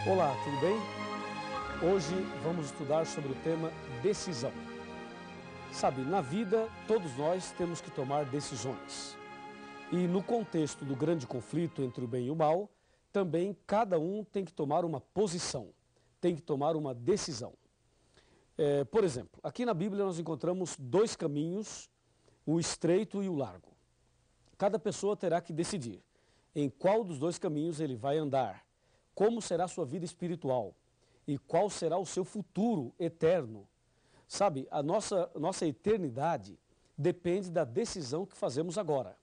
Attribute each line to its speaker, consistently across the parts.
Speaker 1: Olá, tudo bem? Hoje vamos estudar sobre o tema decisão. Sabe, na vida todos nós temos que tomar decisões. E no contexto do grande conflito entre o bem e o mal, também cada um tem que tomar uma posição, tem que tomar uma decisão. Por exemplo, aqui na Bíblia nós encontramos dois caminhos, o estreito e o largo. Cada pessoa terá que decidir em qual dos dois caminhos ele vai andar, como será a sua vida espiritual e qual será o seu futuro eterno. Sabe, a nossa eternidade depende da decisão que fazemos agora.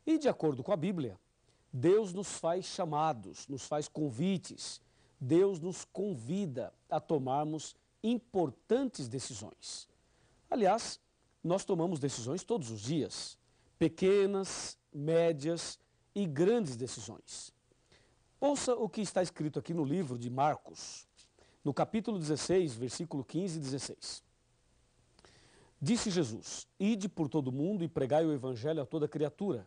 Speaker 1: E de acordo com a Bíblia, Deus nos faz chamados, nos faz convites, Deus nos convida a tomarmos importantes decisões. Aliás, nós tomamos decisões todos os dias, pequenas, médias e grandes decisões. Ouça o que está escrito aqui no livro de Marcos, no capítulo 16, versículo 15 e 16. Disse Jesus: Ide por todo o mundo e pregai o evangelho a toda criatura.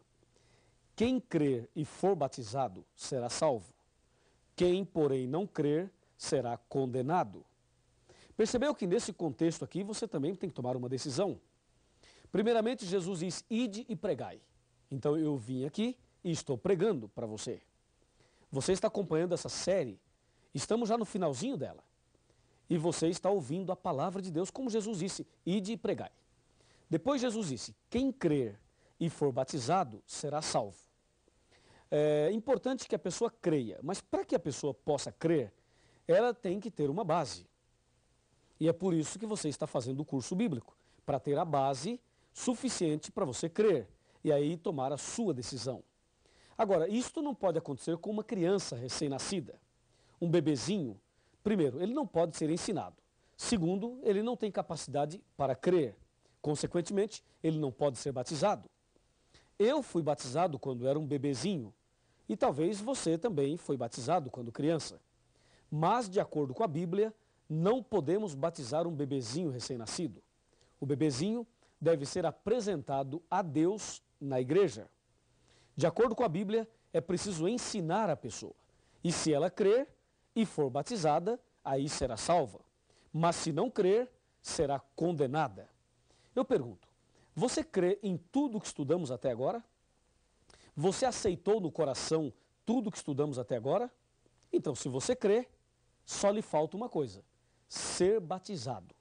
Speaker 1: Quem crer e for batizado será salvo. Quem, porém, não crer será condenado. Percebeu que nesse contexto aqui você também tem que tomar uma decisão? Primeiramente, Jesus diz: Ide e pregai. Então eu vim aqui e estou pregando para você. Você está acompanhando essa série, estamos já no finalzinho dela. E você está ouvindo a palavra de Deus, como Jesus disse: Ide e pregai. Depois Jesus disse: Quem crer e for batizado será salvo. É importante que a pessoa creia, mas para que a pessoa possa crer, ela tem que ter uma base. E é por isso que você está fazendo o curso bíblico, para ter a base suficiente para você crer e aí tomar a sua decisão. Agora, isto não pode acontecer com uma criança recém-nascida. Um bebezinho, primeiro, ele não pode ser ensinado. Segundo, ele não tem capacidade para crer. Consequentemente, ele não pode ser batizado. Eu fui batizado quando era um bebezinho e talvez você também foi batizado quando criança. Mas, de acordo com a Bíblia, não podemos batizar um bebezinho recém-nascido. O bebezinho deve ser apresentado a Deus na igreja. De acordo com a Bíblia, é preciso ensinar a pessoa. E se ela crer e for batizada, aí será salva. Mas se não crer, será condenada. Eu pergunto, você crê em tudo que estudamos até agora? Você aceitou no coração tudo que estudamos até agora? Então, se você crê, só lhe falta uma coisa: ser batizado.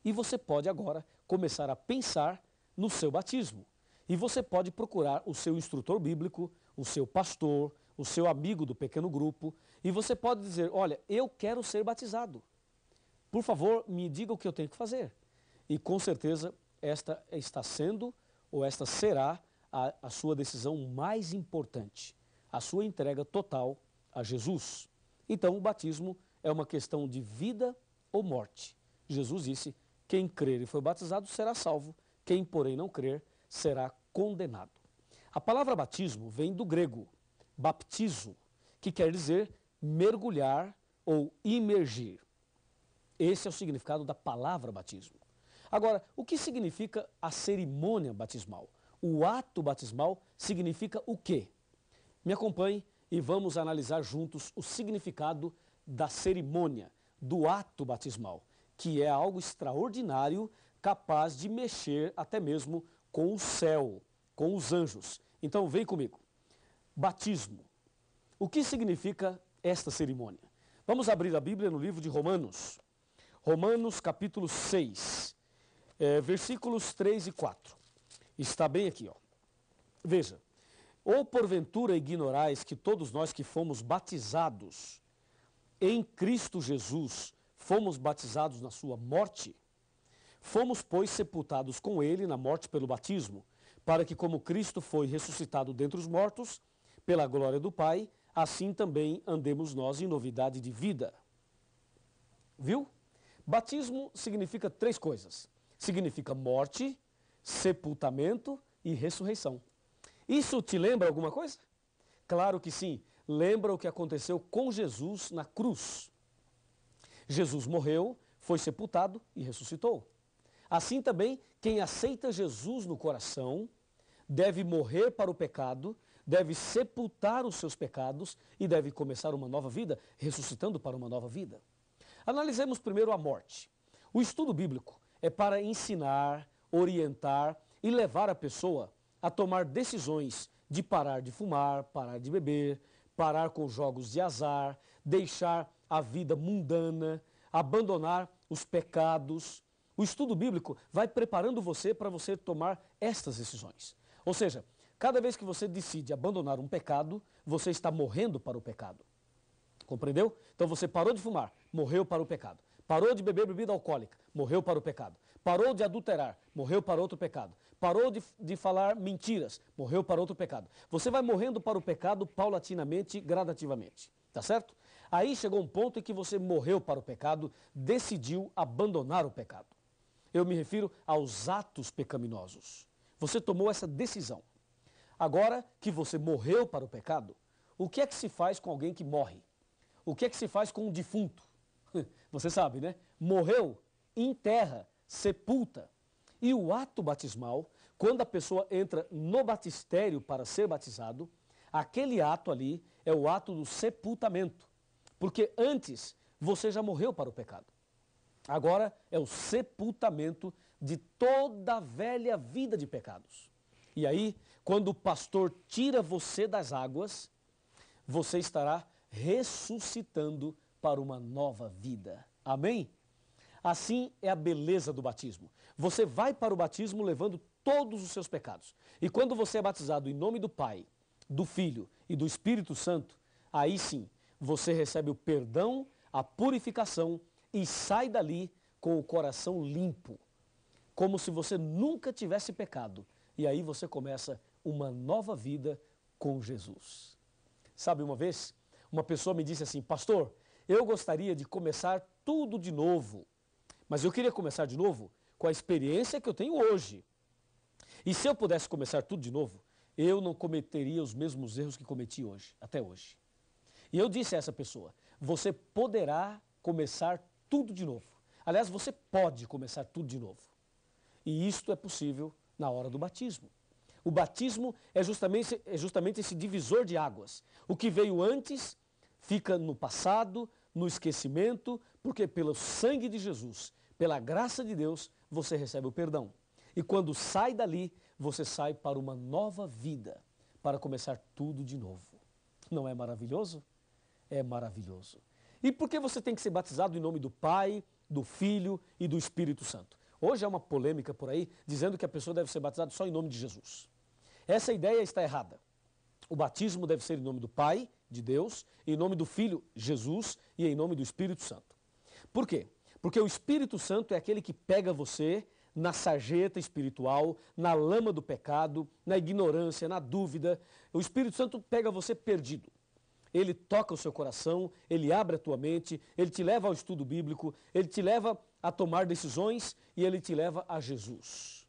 Speaker 1: E você pode agora começar a pensar no seu batismo. E você pode procurar o seu instrutor bíblico, o seu pastor, o seu amigo do pequeno grupo, e você pode dizer: olha, eu quero ser batizado. Por favor, me diga o que eu tenho que fazer. E com certeza esta está sendo, ou esta será, a sua decisão mais importante, a sua entrega total a Jesus. Então o batismo é uma questão de vida ou morte. Jesus disse: quem crer e for batizado será salvo, quem porém não crer será condenado. A palavra batismo vem do grego baptizo, que quer dizer mergulhar ou imergir. Esse é o significado da palavra batismo. Agora, o que significa a cerimônia batismal? O ato batismal significa o quê? Me acompanhe e vamos analisar juntos o significado da cerimônia, do ato batismal, que é algo extraordinário, capaz de mexer até mesmo com o céu, com os anjos. Então vem comigo. Batismo. O que significa esta cerimônia? Vamos abrir a Bíblia no livro de Romanos. Romanos capítulo 6, versículos 3 e 4. Está bem aqui, ó. Veja. Ou porventura ignorais que todos nós que fomos batizados em Cristo Jesus, fomos batizados na sua morte? Fomos, pois, sepultados com ele na morte pelo batismo, para que, como Cristo foi ressuscitado dentre os mortos, pela glória do Pai, assim também andemos nós em novidade de vida. Viu? Batismo significa três coisas. Significa morte, sepultamento e ressurreição. Isso te lembra alguma coisa? Claro que sim. Lembra o que aconteceu com Jesus na cruz. Jesus morreu, foi sepultado e ressuscitou. Assim também, quem aceita Jesus no coração deve morrer para o pecado, deve sepultar os seus pecados e deve começar uma nova vida, ressuscitando para uma nova vida. Analisemos primeiro a morte. O estudo bíblico é para ensinar, orientar e levar a pessoa a tomar decisões de parar de fumar, parar de beber, parar com jogos de azar, deixar a vida mundana, abandonar os pecados. O estudo bíblico vai preparando você para você tomar estas decisões. Ou seja, cada vez que você decide abandonar um pecado, você está morrendo para o pecado. Compreendeu? Então você parou de fumar, morreu para o pecado. Parou de beber bebida alcoólica, morreu para o pecado. Parou de adulterar, morreu para outro pecado. Parou de falar mentiras, morreu para outro pecado. Você vai morrendo para o pecado paulatinamente, gradativamente. Tá certo? Aí chegou um ponto em que você morreu para o pecado, decidiu abandonar o pecado. Eu me refiro aos atos pecaminosos. Você tomou essa decisão. Agora que você morreu para o pecado, o que é que se faz com alguém que morre? O que é que se faz com um defunto? Você sabe, né? Morreu, enterra, sepulta. E o ato batismal, quando a pessoa entra no batistério para ser batizado, aquele ato ali é o ato do sepultamento. Porque antes você já morreu para o pecado. Agora é o sepultamento de toda a velha vida de pecados. E aí, quando o pastor tira você das águas, você estará ressuscitando para uma nova vida. Amém? Assim é a beleza do batismo. Você vai para o batismo levando todos os seus pecados. E quando você é batizado em nome do Pai, do Filho e do Espírito Santo, aí sim, você recebe o perdão, a purificação e sai dali com o coração limpo, como se você nunca tivesse pecado. E aí você começa uma nova vida com Jesus. Sabe, uma vez, uma pessoa me disse assim: pastor, eu gostaria de começar tudo de novo, mas eu queria começar de novo com a experiência que eu tenho hoje. E se eu pudesse começar tudo de novo, eu não cometeria os mesmos erros que cometi hoje, até hoje. E eu disse a essa pessoa: você poderá começar tudo de novo. Aliás, você pode começar tudo de novo. E isto é possível na hora do batismo. O batismo é justamente esse divisor de águas. O que veio antes fica no passado, no esquecimento, porque pelo sangue de Jesus, pela graça de Deus, você recebe o perdão. E quando sai dali, você sai para uma nova vida, para começar tudo de novo. Não é maravilhoso? É maravilhoso. E por que você tem que ser batizado em nome do Pai, do Filho e do Espírito Santo? Hoje há uma polêmica por aí, dizendo que a pessoa deve ser batizada só em nome de Jesus. Essa ideia está errada. O batismo deve ser em nome do Pai, de Deus, em nome do Filho, Jesus, e em nome do Espírito Santo. Por quê? Porque o Espírito Santo é aquele que pega você na sarjeta espiritual, na lama do pecado, na ignorância, na dúvida. O Espírito Santo pega você perdido. Ele toca o seu coração, ele abre a tua mente, ele te leva ao estudo bíblico, ele te leva a tomar decisões e ele te leva a Jesus.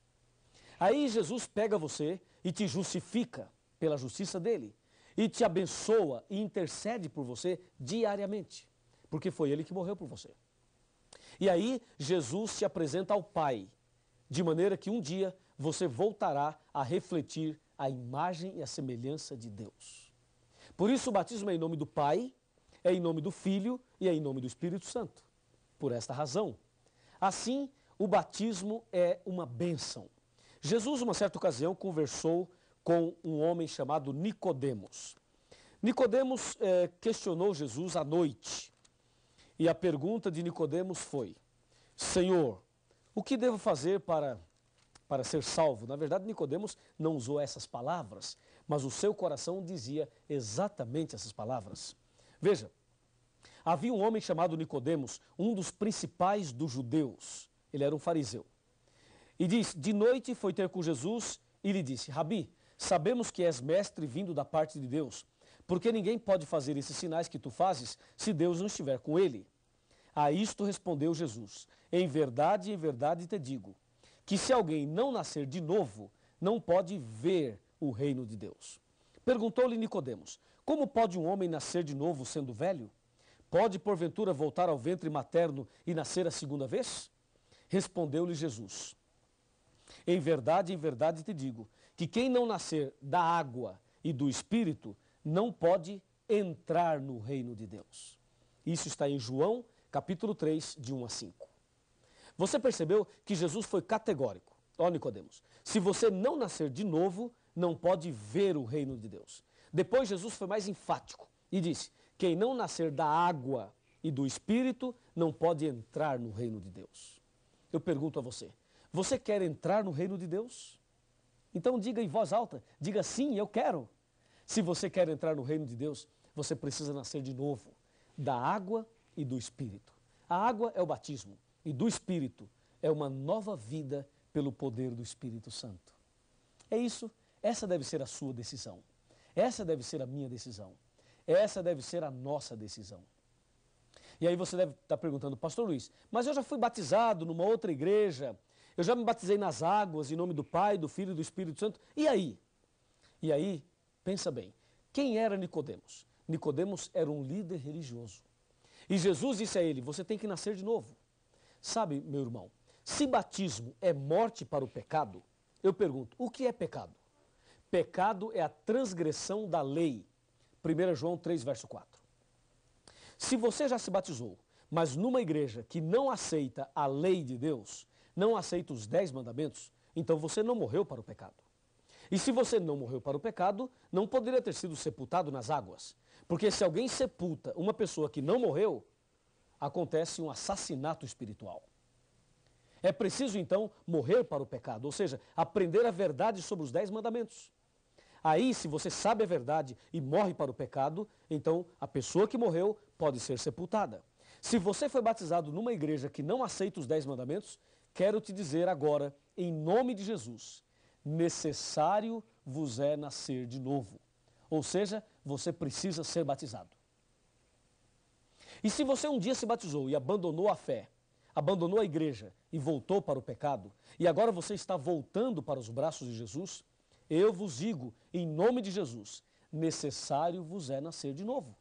Speaker 1: Aí Jesus pega você e te justifica pela justiça dele e te abençoa e intercede por você diariamente, porque foi ele que morreu por você. E aí Jesus te apresenta ao Pai, de maneira que um dia você voltará a refletir a imagem e a semelhança de Deus. Por isso o batismo é em nome do Pai, é em nome do Filho e é em nome do Espírito Santo. Por esta razão. Assim, o batismo é uma bênção. Jesus, uma certa ocasião, conversou com um homem chamado Nicodemos. Nicodemos questionou Jesus à noite. E a pergunta de Nicodemos foi: Senhor, o que devo fazer para ser salvo? Na verdade, Nicodemos não usou essas palavras, mas o seu coração dizia exatamente essas palavras. Veja, havia um homem chamado Nicodemos, um dos principais dos judeus. Ele era um fariseu. E diz: de noite foi ter com Jesus e lhe disse: Rabi, sabemos que és mestre vindo da parte de Deus, porque ninguém pode fazer esses sinais que tu fazes se Deus não estiver com ele. A isto respondeu Jesus: em verdade te digo, que se alguém não nascer de novo, não pode ver o reino de Deus. Perguntou-lhe Nicodemos: como pode um homem nascer de novo sendo velho? Pode porventura voltar ao ventre materno e nascer a segunda vez? Respondeu-lhe Jesus: em verdade te digo, que quem não nascer da água e do Espírito não pode entrar no reino de Deus. Isso está em João, capítulo 3, de 1 a 5. Você percebeu que Jesus foi categórico. Ó Nicodemos, se você não nascer de novo, não pode ver o reino de Deus. Depois Jesus foi mais enfático e disse, quem não nascer da água e do Espírito não pode entrar no reino de Deus. Eu pergunto a você, você quer entrar no reino de Deus? Então diga em voz alta, diga sim, eu quero. Se você quer entrar no reino de Deus, você precisa nascer de novo, da água e do Espírito. A água é o batismo e do Espírito é uma nova vida pelo poder do Espírito Santo. É isso, essa deve ser a sua decisão. Essa deve ser a minha decisão. Essa deve ser a nossa decisão. E aí você deve estar perguntando, pastor Luiz, mas eu já fui batizado numa outra igreja, eu já me batizei nas águas em nome do Pai, do Filho e do Espírito Santo. E aí? E aí, pensa bem, quem era Nicodemos? Nicodemos era um líder religioso. E Jesus disse a ele, você tem que nascer de novo. Sabe, meu irmão, se batismo é morte para o pecado, eu pergunto, o que é pecado? Pecado é a transgressão da lei. 1 João 3, verso 4. Se você já se batizou, mas numa igreja que não aceita a lei de Deus, não aceita os 10 mandamentos, então você não morreu para o pecado. E se você não morreu para o pecado, não poderia ter sido sepultado nas águas. Porque se alguém sepulta uma pessoa que não morreu, acontece um assassinato espiritual. É preciso então morrer para o pecado, ou seja, aprender a verdade sobre os 10 mandamentos. Aí, se você sabe a verdade e morre para o pecado, então a pessoa que morreu pode ser sepultada. Se você foi batizado numa igreja que não aceita os 10 mandamentos, quero te dizer agora, em nome de Jesus, necessário vos é nascer de novo. Ou seja, você precisa ser batizado. E se você um dia se batizou e abandonou a fé, abandonou a igreja e voltou para o pecado, e agora você está voltando para os braços de Jesus, eu vos digo, em nome de Jesus, necessário vos é nascer de novo.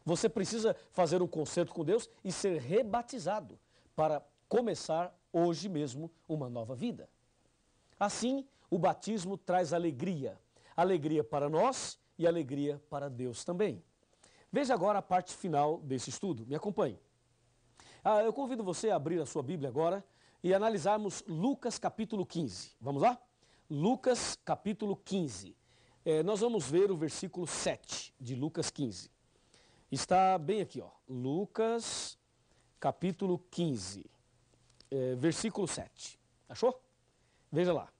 Speaker 1: Você precisa fazer um concerto com Deus e ser rebatizado para começar hoje mesmo uma nova vida. Assim, o batismo traz alegria. Alegria para nós e alegria para Deus também. Veja agora a parte final desse estudo. Me acompanhe. Eu convido você a abrir a sua Bíblia agora e analisarmos Lucas capítulo 15. Vamos lá? Lucas capítulo 15. Nós vamos ver o versículo 7 de Lucas 15. Está bem aqui, ó. Lucas capítulo 15, versículo 7. Achou? Veja lá.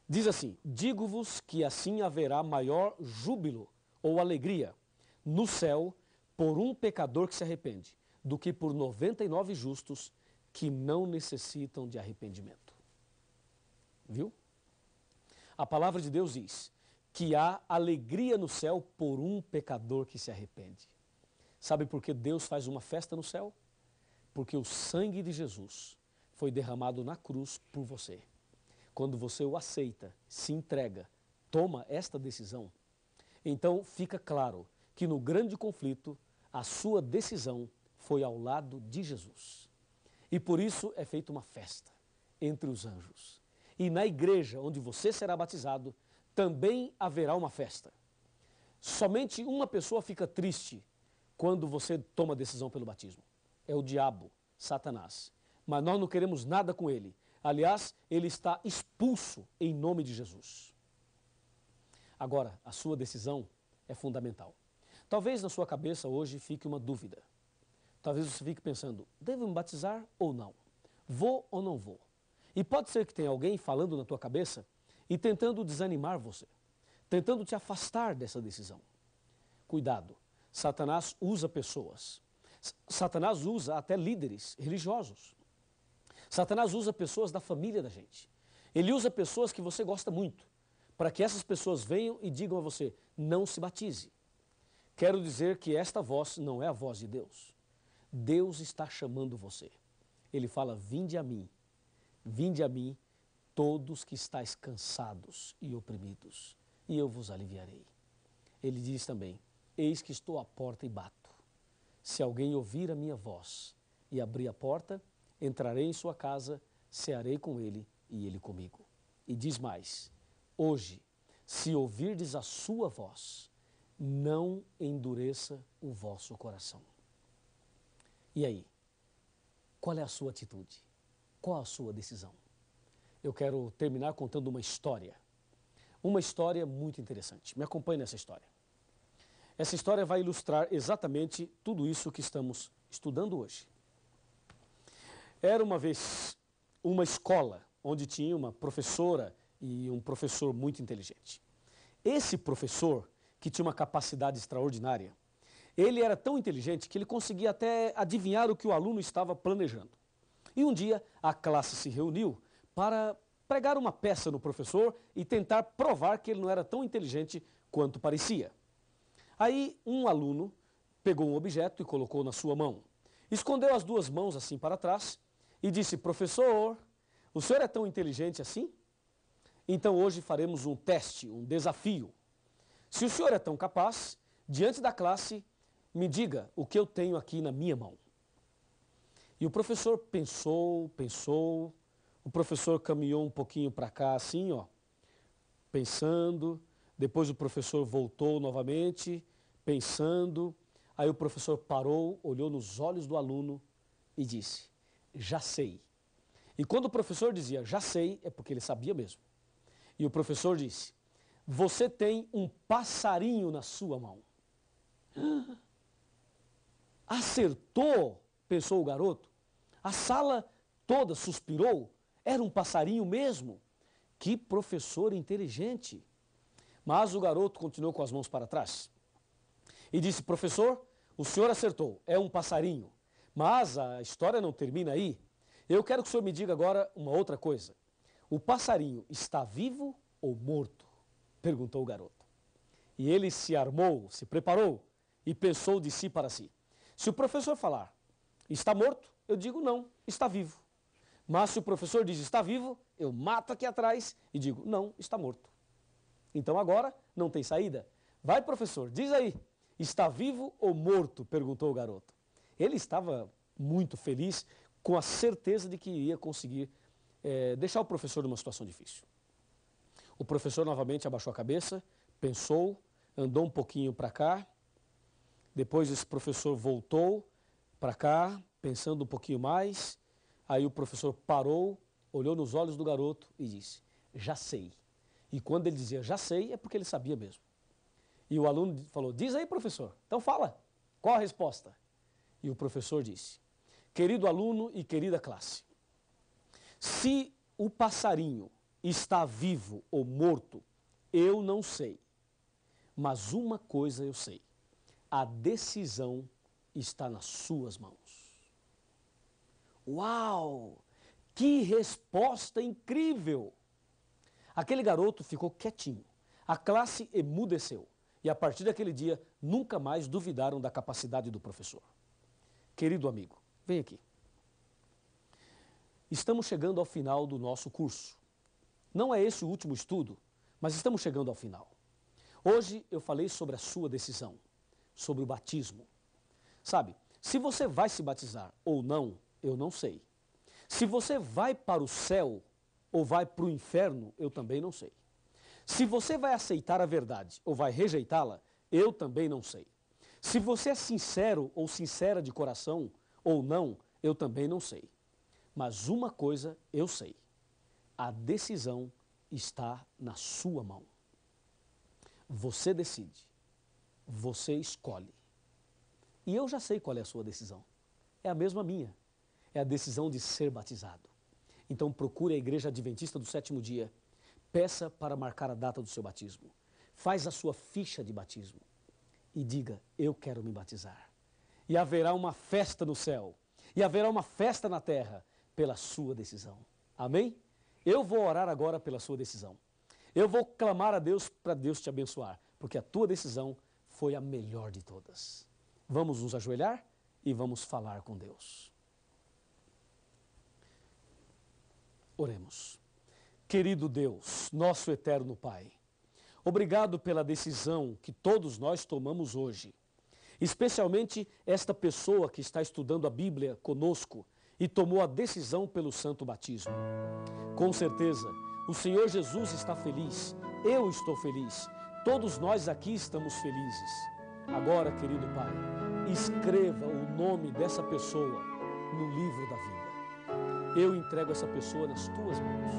Speaker 1: Diz assim, digo-vos que assim haverá maior júbilo ou alegria no céu por um pecador que se arrepende, do que por 99 justos que não necessitam de arrependimento. Viu? A palavra de Deus diz que há alegria no céu por um pecador que se arrepende. Sabe por que Deus faz uma festa no céu? Porque o sangue de Jesus foi derramado na cruz por você. Quando você o aceita, se entrega, toma esta decisão, então fica claro que no grande conflito, a sua decisão foi ao lado de Jesus. E por isso é feita uma festa entre os anjos. E na igreja onde você será batizado, também haverá uma festa. Somente uma pessoa fica triste quando você toma a decisão pelo batismo. É o diabo, Satanás. Mas nós não queremos nada com ele. Aliás, ele está expulso em nome de Jesus. Agora, a sua decisão é fundamental. Talvez na sua cabeça hoje fique uma dúvida. Talvez você fique pensando, devo me batizar ou não? Vou ou não vou? E pode ser que tenha alguém falando na tua cabeça e tentando desanimar você, tentando te afastar dessa decisão. Cuidado, Satanás usa pessoas. Satanás usa até líderes religiosos. Satanás usa pessoas da família da gente. Ele usa pessoas que você gosta muito, para que essas pessoas venham e digam a você, não se batize. Quero dizer que esta voz não é a voz de Deus. Deus está chamando você. Ele fala, vinde a mim, todos que estáis cansados e oprimidos, e eu vos aliviarei. Ele diz também, eis que estou à porta e bato. Se alguém ouvir a minha voz e abrir a porta, entrarei em sua casa, cearei com ele e ele comigo. E diz mais, hoje, se ouvirdes a sua voz, não endureça o vosso coração. E aí? Qual é a sua atitude? Qual a sua decisão? Eu quero terminar contando uma história. Uma história muito interessante. Me acompanhe nessa história. Essa história vai ilustrar exatamente tudo isso que estamos estudando hoje. Era uma vez uma escola onde tinha uma professora e um professor muito inteligente. Esse professor, que tinha uma capacidade extraordinária, ele era tão inteligente que ele conseguia até adivinhar o que o aluno estava planejando. E um dia a classe se reuniu para pregar uma peça no professor e tentar provar que ele não era tão inteligente quanto parecia. Aí um aluno pegou um objeto e colocou na sua mão. Escondeu as duas mãos assim para trás e disse: professor, o senhor é tão inteligente assim? Então hoje faremos um teste, um desafio. Se o senhor é tão capaz, diante da classe, me diga o que eu tenho aqui na minha mão. E o professor pensou, o professor caminhou um pouquinho para cá assim, ó, pensando. Depois o professor voltou novamente, pensando. Aí o professor parou, olhou nos olhos do aluno e disse: já sei. E quando o professor dizia já sei, é porque ele sabia mesmo. E o professor disse: você tem um passarinho na sua mão. Acertou, pensou o garoto. A sala toda suspirou. Era um passarinho mesmo. Que professor inteligente. Mas o garoto continuou com as mãos para trás e disse: professor, o senhor acertou, é um passarinho. Mas a história não termina aí. Eu quero que o senhor me diga agora uma outra coisa. O passarinho está vivo ou morto? Perguntou o garoto. E ele se armou, se preparou e pensou de si para si: se o professor falar está morto, eu digo não, está vivo. Mas se o professor diz está vivo, eu mato aqui atrás e digo não, está morto. Então agora não tem saída. Vai, professor, diz aí, está vivo ou morto? Perguntou o garoto. Ele estava muito feliz, com a certeza de que iria conseguir deixar o professor numa situação difícil. O professor novamente abaixou a cabeça, pensou, andou um pouquinho para cá. Depois esse professor voltou para cá, pensando um pouquinho mais. Aí o professor parou, olhou nos olhos do garoto e disse: já sei. E quando ele dizia já sei, é porque ele sabia mesmo. E o aluno falou: diz aí, professor, então fala, qual a resposta? E o professor disse: querido aluno e querida classe, se o passarinho está vivo ou morto, eu não sei. Mas uma coisa eu sei: a decisão está nas suas mãos. Uau! Que resposta incrível! Aquele garoto ficou quietinho. A classe emudeceu. E a partir daquele dia, nunca mais duvidaram da capacidade do professor. Querido amigo, vem aqui. Estamos chegando ao final do nosso curso. Não é esse o último estudo, mas estamos chegando ao final. Hoje eu falei sobre a sua decisão, sobre o batismo. Sabe, se você vai se batizar ou não, eu não sei. Se você vai para o céu ou vai para o inferno, eu também não sei. Se você vai aceitar a verdade ou vai rejeitá-la, eu também não sei. Se você é sincero ou sincera de coração ou não, eu também não sei. Mas uma coisa eu sei: a decisão está na sua mão. Você decide, você escolhe. E eu já sei qual é a sua decisão. É a mesma minha. É a decisão de ser batizado. Então procure a Igreja Adventista do Sétimo Dia. Peça para marcar a data do seu batismo. Faz a sua ficha de batismo. E diga: eu quero me batizar. E haverá uma festa no céu. E haverá uma festa na terra pela sua decisão. Amém? Eu vou orar agora pela sua decisão. Eu vou clamar a Deus para Deus te abençoar. Porque a tua decisão foi a melhor de todas. Vamos nos ajoelhar e vamos falar com Deus. Oremos. Querido Deus, nosso eterno Pai, obrigado pela decisão que todos nós tomamos hoje, especialmente esta pessoa que está estudando a Bíblia conosco e tomou a decisão pelo santo batismo. Com certeza, o Senhor Jesus está feliz, Eu estou feliz. Todos nós aqui estamos felizes. Agora, querido Pai, escreva o nome dessa pessoa no livro da vida. Eu entrego essa pessoa nas tuas mãos.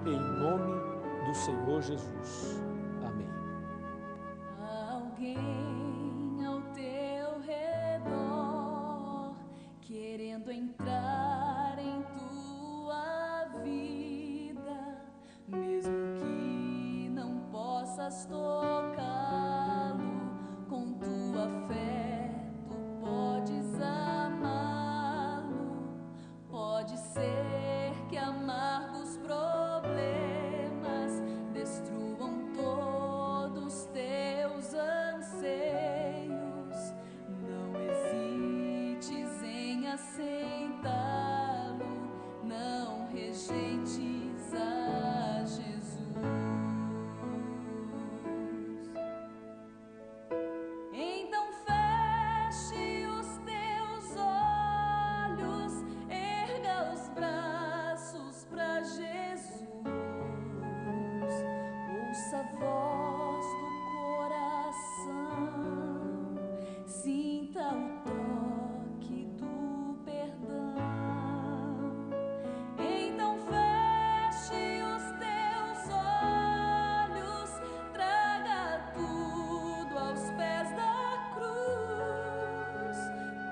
Speaker 1: Em nome do Senhor Jesus. Amém.
Speaker 2: Alguém ao teu redor querendo entrar em tua vida, mesmo que não possas tocá-lo, com tua fé tu podes amá-lo. Pode ser que amargos problemas destruam todos teus anseios. Não hesites em aceitá-lo, não rejeites a Jesus. Então feche os teus olhos, erga os braços para Jesus. Ouça a voz do coração, sinta o toque do perdão. Então feche os teus olhos, traga tudo aos pés da cruz.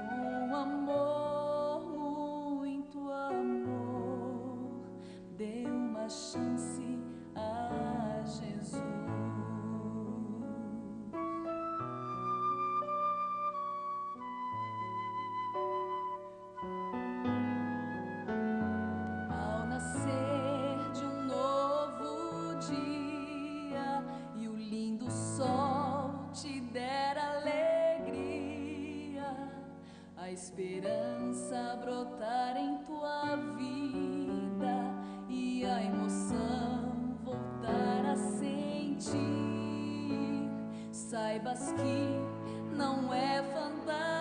Speaker 2: Com amor, muito amor, dê uma chance a Jesus. Ao nascer de um novo dia e o lindo sol te der alegria, a esperança brotar em tua vida e a emoção voltar a sentir, saibas que não é fantasia